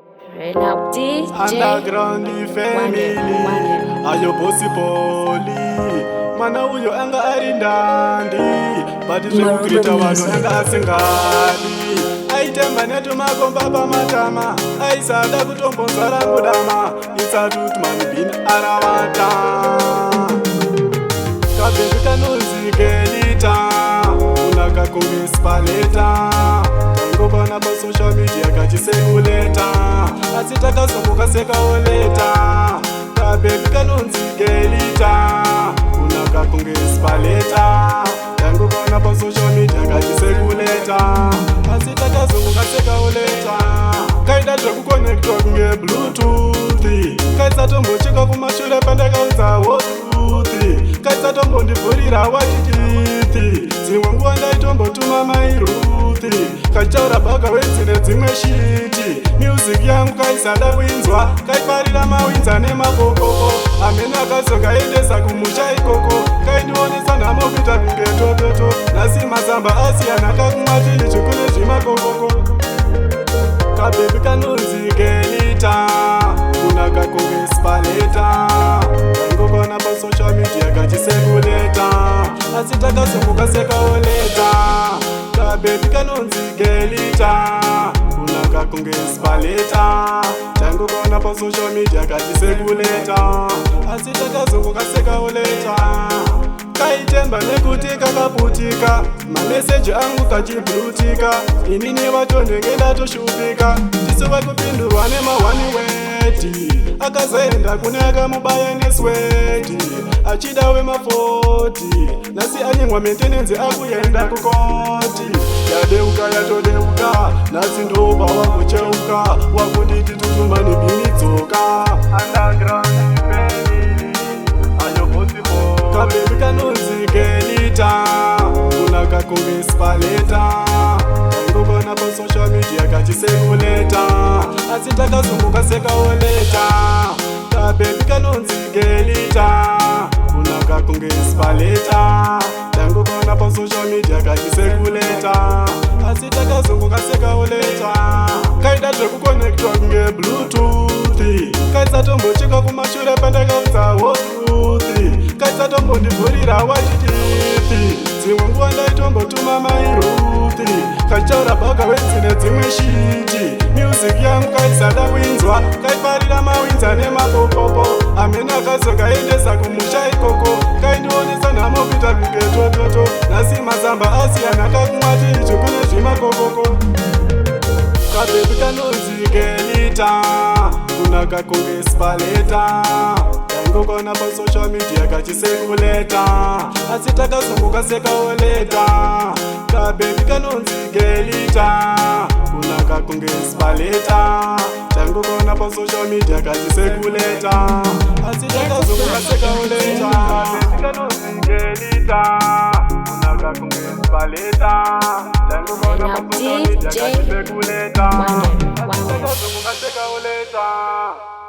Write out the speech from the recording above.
Now DJ Underground family ayo possible mana uyo anga ari ndandi but zvekuita vanhu anga asingali aitemba netumakomba pamatama aisada kutombonzara mudama isati manibhini aravata kabhebi kanonzi gelita unaka kungesipaleta taingobana pasocial media kachisekuleta asi takazomboka sekaoleta kabhebi kanonzi gelita unaka kungesipaleta taingobana pasocial media kachisekuleta asi takazomboka sekaoleta kaida zvekukonektwa kunge bluetooth kaisatombosvika kumashure pandakaudza wotuthi kaisatombondivhurira wachitithi dzimwe nguva ndaitombotuma mairuthi kachitaura bhaga wedzine dzimwe shiti music yangu kaisada kuinzwa kaifarira mawinza nemapokoko amene akazongaendesa kumusha ikoko kaindionesa nhamo kuita kunge tototo nasi mazamba asiyana kakumwatili zvikune zvimakokoko kabhebi kanonzi gelita kunaka kungesipaleta kaingokona pasocial media kachisekuleta asi takazomboka sekaoleta kabhebi kanonzi gelita kunaka kungesipaleta taingokona pasocial media kachisekuleta asi takazomboka sekaoleta kaitemba nekuti kakaputika mameseji angu kachibhurutika inini vatonhenge ndatoshupika tisiwe kupindurwa nemahwani weti akazaenda kune akamubaya nesweti achida wemafoti nasi anyengwa maintenenzi akuenda kukoti yadeuka yatodeuka nasi ndoba wakucheuka wakunditi tutumani bhinidzoka kabhebi kanonzi gelita kunaka kungesipaleta taingokona pasocial media kachisekuleta asi takazomboka sekaoleta kabhebi kanonzi gelita kunaka kungesipaleta taingokona pasocial media kachisekuleta asi takazomboka sekaoleta kaida zvekukonektwa kunge bluetooth kaisatombosvika kumashure pandakaudza wotuthi kaisatombondivhurira wachitithi dzimwe nguva ndaitombotuma mairuthi kachitaura bhaga wedzine dzimwe shiti music yangu kaisada kuinzwa kaifarira mawinza nemapopopo amene akazongaendesa kumusha ikoko kaindionesa nhamo kuita kunge tototo nasi mazamba asiyana kakumwatili zvikune zvimakokoko kabhebi kanonzi gelita kunaka kungesipaleta taingokona pasocial media kachisekuleta asi takazomboka sekaoleta kabhebi kanonzi gelita kunaka kungesipaleta taingokona pasocial media kachisekuleta asi takazomboka sekaoleta kabhebi kanonzi gelita kunaka kungesipaleta taingokona pasocial media kachisekuleta asi takazomboka sekaoleta